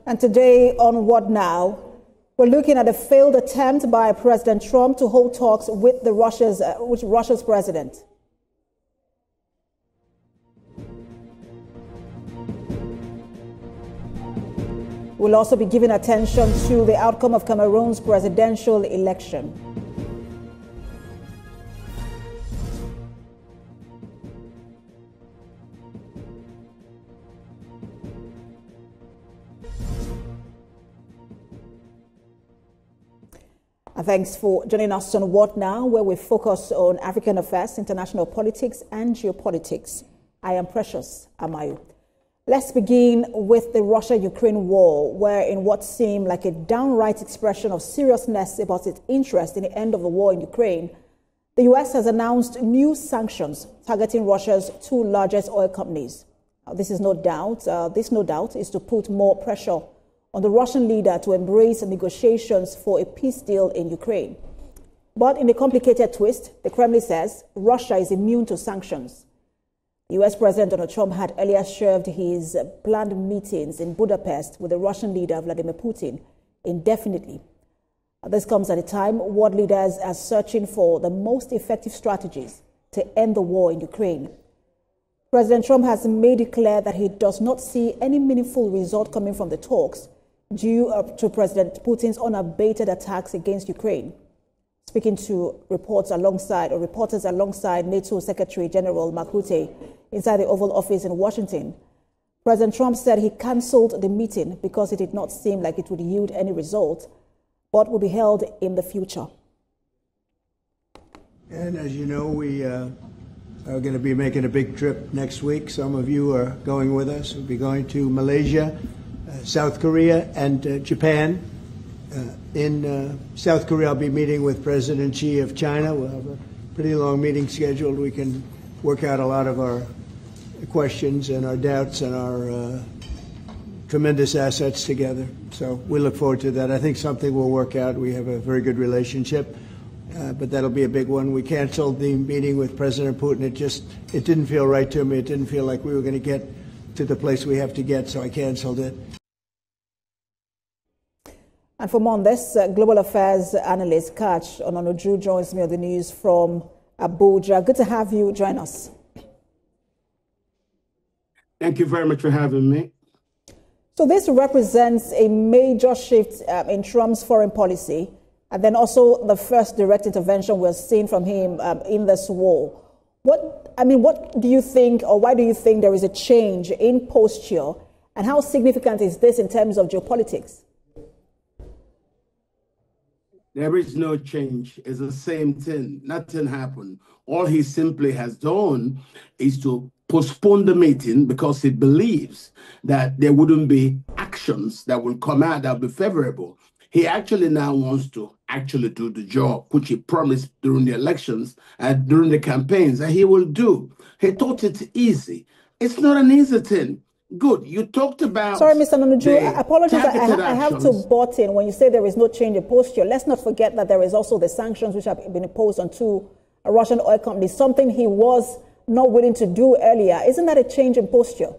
And today on What Now, we're looking at a failed attempt by President Trump to hold talks with Russia's president. We'll also be giving attention to the outcome of Cameroon's presidential election. Thanks for joining us on What Now, where we focus on African affairs, international politics, and geopolitics. I am Precious Amayu. Let's begin with the Russia-Ukraine war, where in what seemed like a downright expression of seriousness about its interest in the end of the war in Ukraine, the U.S. has announced new sanctions targeting Russia's two largest oil companies. This no doubt is to put more pressure on the Russian leader to embrace negotiations for a peace deal in Ukraine. But in a complicated twist, the Kremlin says Russia is immune to sanctions. U.S. President Donald Trump had earlier shelved his planned meetings in Budapest with the Russian leader Vladimir Putin indefinitely. This comes at a time world leaders are searching for the most effective strategies to end the war in Ukraine. President Trump has made it clear that he does not see any meaningful result coming from the talks due to President Putin's unabated attacks against Ukraine. Speaking to reporters alongside NATO Secretary General Mark Rutte inside the Oval Office in Washington, President Trump said he cancelled the meeting because it did not seem like it would yield any result, but will be held in the future. And as you know, we are going to be making a big trip next week. Some of you are going with us. We'll be going to Malaysia, South Korea, and Japan. In South Korea, I'll be meeting with President Xi of China. We'll have a pretty long meeting scheduled. We can work out a lot of our questions and our doubts and our tremendous assets together. So we look forward to that. I think something will work out. We have a very good relationship, but that'll be a big one. We canceled the meeting with President Putin. It didn't feel right to me. It didn't feel like we were going to get to the place we have to get, so I canceled it. And for more on this, global affairs analyst Kach Ononuju joins me on the news from Abuja. Good to have you join us. Thank you very much for having me. So this represents a major shift in Trump's foreign policy, and then also the first direct intervention we're seeing from him in this war. What do you think, or why do you think there is a change in posture, and how significant is this in terms of geopolitics? There is no change. It's the same thing. Nothing happened. All he simply has done is to postpone the meeting because he believes that there wouldn't be actions that will come out that will be favorable. He actually now wants to actually do the job, which he promised during the elections and during the campaigns, and he will do. He thought it's easy. It's not an easy thing. Good. You talked about... Sorry, Mr. Nonuju, I apologize. I have to butt in when you say there is no change in posture. Let's not forget that there is also the sanctions which have been imposed on two Russian oil companies, something he was not willing to do earlier. Isn't that a change in posture?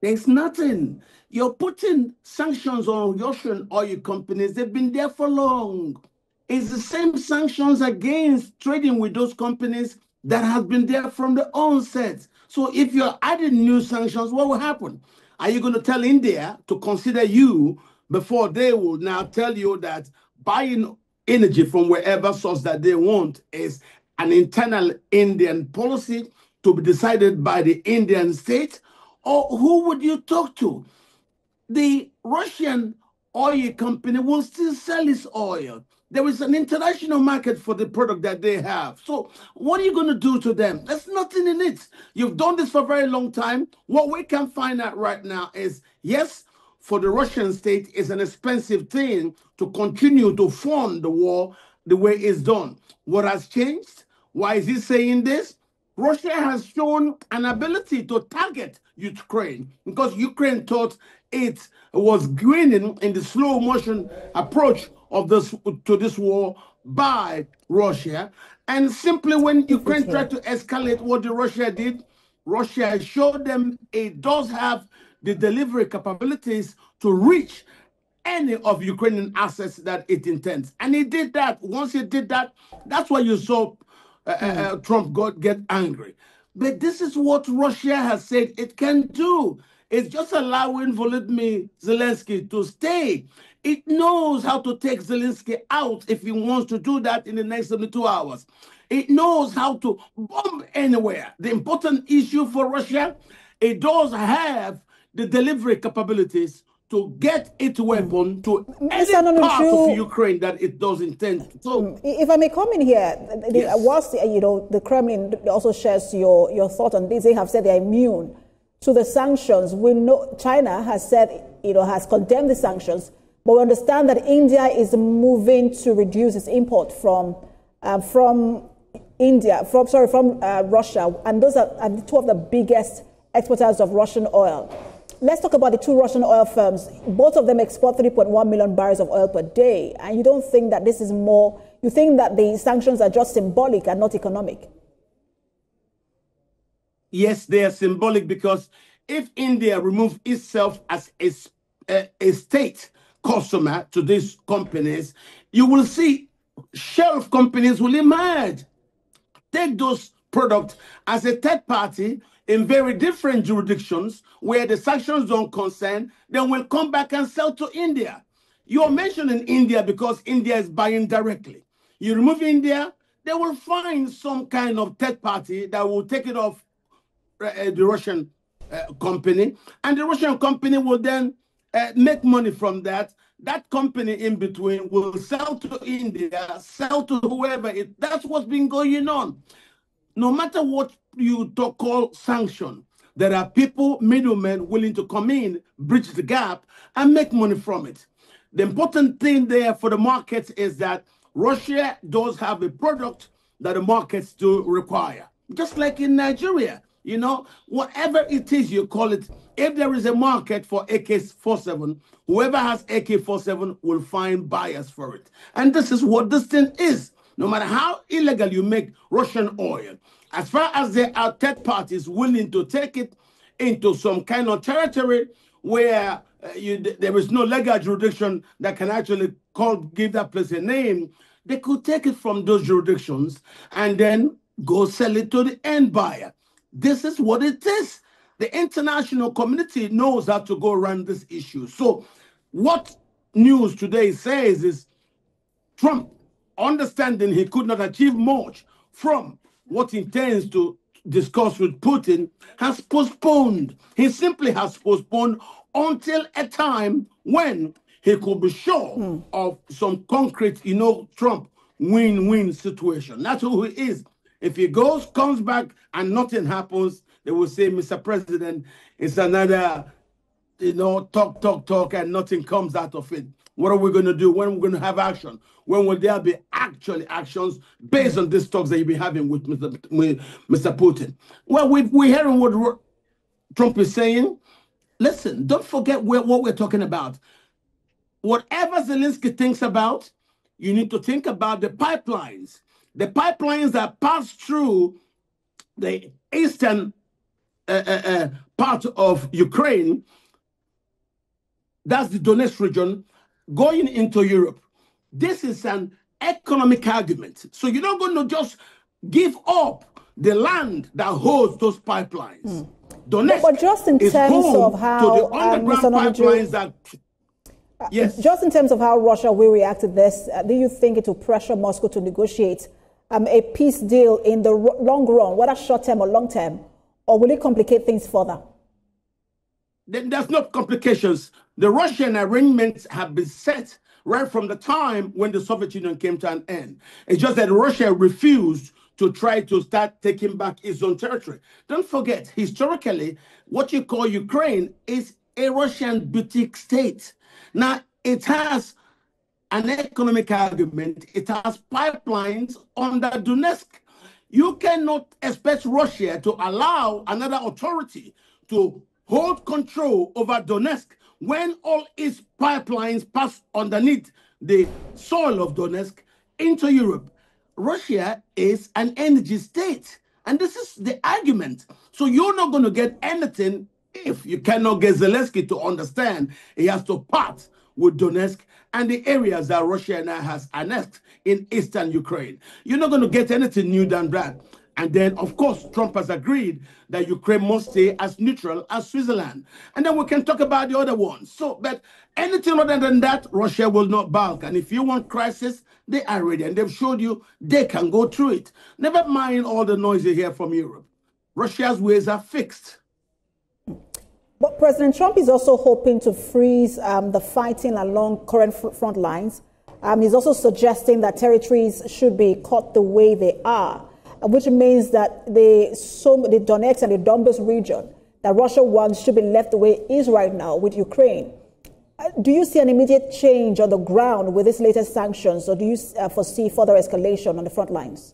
There's nothing. You're putting sanctions on Russian oil companies. They've been there for long. It's the same sanctions against trading with those companies that have been there from the onset. So if you're adding new sanctions, what will happen? Are you going to tell India to consider you before they will now tell you that buying energy from wherever source that they want is an internal Indian policy to be decided by the Indian state? Or who would you talk to? The Russian oil company will still sell its oil. There is an international market for the product that they have. So what are you going to do to them? There's nothing in it. You've done this for a very long time. What we can find out right now is, yes, for the Russian state, it's an expensive thing to continue to fund the war the way it's done. What has changed? Why is he saying this? Russia has shown an ability to target Ukraine because Ukraine thought it was winning in the slow motion approach of this war by Russia. And simply when Ukraine tried to escalate what Russia did, Russia showed them it does have the delivery capabilities to reach any of Ukrainian assets that it intends. And he did that. Once he did that, that's why you saw Trump get angry. But this is what Russia has said it can do. It's just allowing Volodymyr Zelensky to stay. It knows how to take Zelensky out if he wants to do that in the next 72 hours. It knows how to bomb anywhere. The important issue for Russia, it does have the delivery capabilities to get its weapon to any part of Ukraine that it does intend to. So, if I may come in here, yes. Whilst the Kremlin also shares your thought on this, they have said they're immune to the sanctions. We know China has said, has condemned the sanctions, but we understand that India is moving to reduce its import from Russia, and those are two of the biggest exporters of Russian oil. Let's talk about the two Russian oil firms. Both of them export 3.1 million barrels of oil per day. And you don't think that this is more, you think that the sanctions are just symbolic and not economic? Yes, they are symbolic, because if India removes itself as a state customer to these companies, you will see shelf companies will emerge. Take those products as a third party in very different jurisdictions where the sanctions don't concern, then will come back and sell to India. You're mentioning India because India is buying directly. You remove India, they will find some kind of third party that will take it off the Russian company, and the Russian company will then make money from that. That company in between will sell to India, sell to whoever. That's what's been going on. No matter what you call sanction, there are people, middlemen, willing to come in, bridge the gap, and make money from it. The important thing there for the markets is that Russia does have a product that the markets do require. Just like in Nigeria, whatever it is you call it, if there is a market for AK-47, whoever has AK-47 will find buyers for it. And this is what this thing is. No matter how illegal you make Russian oil, as far as there are third parties willing to take it into some kind of territory where there is no legal jurisdiction that can actually give that place a name, they could take it from those jurisdictions and then go sell it to the end buyer. This is what it is. The international community knows how to go around this issue. So what news today says is Trump, understanding he could not achieve much from what he intends to discuss with Putin, has postponed. He simply has postponed until a time when he could be sure of some concrete, Trump win-win situation. That's who he is. If he comes back and nothing happens, they will say, Mr. President, it's another, talk, and nothing comes out of it. What are we going to do? When are we going to have action? When will there be actually actions based on these talks that you've been having with Mr. Putin? Well, we're hearing what Trump is saying. Listen, don't forget what we're talking about. Whatever Zelensky thinks about, you need to think about the pipelines. The pipelines that pass through the eastern part of Ukraine, that's the Donetsk region, going into Europe. This is an economic argument. So you're not going to just give up the land that holds those pipelines. Donetsk but just in terms of how to the underground pipelines that. Yes. Just in terms of how Russia will react to this, do you think it will pressure Moscow to negotiate a peace deal in the long run, whether short term or long term, or will it complicate things further? There's no complications. The Russian arrangements have been set right from the time when the Soviet Union came to an end. It's just that Russia refused to try to start taking back its own territory. Don't forget, historically, what you call Ukraine is a Russian boutique state. Now, it has an economic argument. It has pipelines under Donetsk. You cannot expect Russia to allow another authority to hold control over Donetsk when all its pipelines pass underneath the soil of Donetsk into Europe. Russia is an energy state. And this is the argument. So you're not going to get anything if you cannot get Zelensky to understand, he has to part with Donetsk and the areas that Russia now has annexed in eastern Ukraine. You're not going to get anything new than that. And then, of course, Trump has agreed that Ukraine must stay as neutral as Switzerland. And then we can talk about the other ones. So, but anything other than that, Russia will not balk. And if you want crisis, they are ready. And they've showed you they can go through it. Never mind all the noise you hear from Europe. Russia's ways are fixed. But President Trump is also hoping to freeze the fighting along current front lines. He's also suggesting that territories should be cut the way they are, which means that the Donetsk and the Donbas region that Russia wants should be left the way it is right now with Ukraine. Do you see an immediate change on the ground with these latest sanctions, or do you foresee further escalation on the front lines?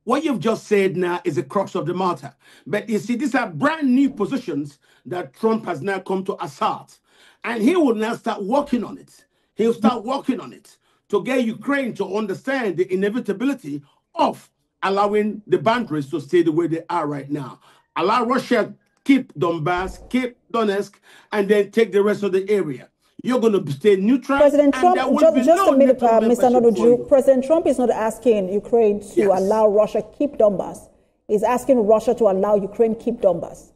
What you've just said now is the crux of the matter. But you see, these are brand new positions that Trump has now come to assert. And he will now start working on it. He'll start working on it to get Ukraine to understand the inevitability of allowing the boundaries to stay the way they are right now. Allow Russia keep Donbass, keep Donetsk, and then take the rest of the area. You're going to stay neutral. President Trump, just a minute, Mr. Nonoju. President Trump is not asking Ukraine to allow Russia keep Donbass. He's asking Russia to allow Ukraine keep Donbass.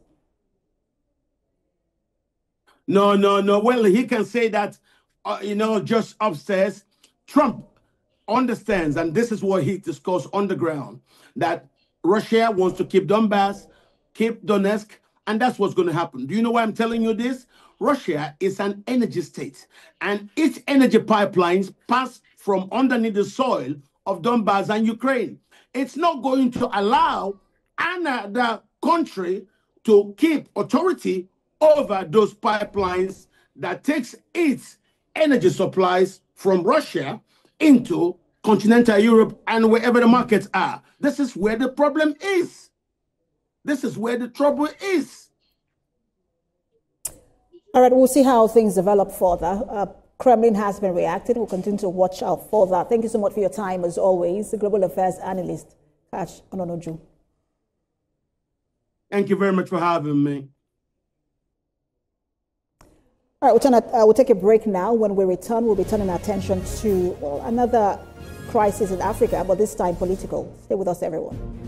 No. Well, he can say that, just upstairs. Trump understands, and this is what he discussed on the ground, that Russia wants to keep Donbass, keep Donetsk, and that's what's going to happen. Do you know why I'm telling you this? Russia is an energy state, and its energy pipelines pass from underneath the soil of Donbass and Ukraine. It's not going to allow another country to keep authority over those pipelines that takes its energy supplies from Russia into continental Europe and wherever the markets are. This is where the problem is. This is where the trouble is. All right, we'll see how things develop further. Kremlin has been reacting. We'll continue to watch out for that. Thank you so much for your time, as always. The Global Affairs Analyst, Kash Ononoju. Thank you very much for having me. All right, we'll take a break now. When we return, we'll be turning our attention to another crisis in Africa, but this time political. Stay with us, everyone.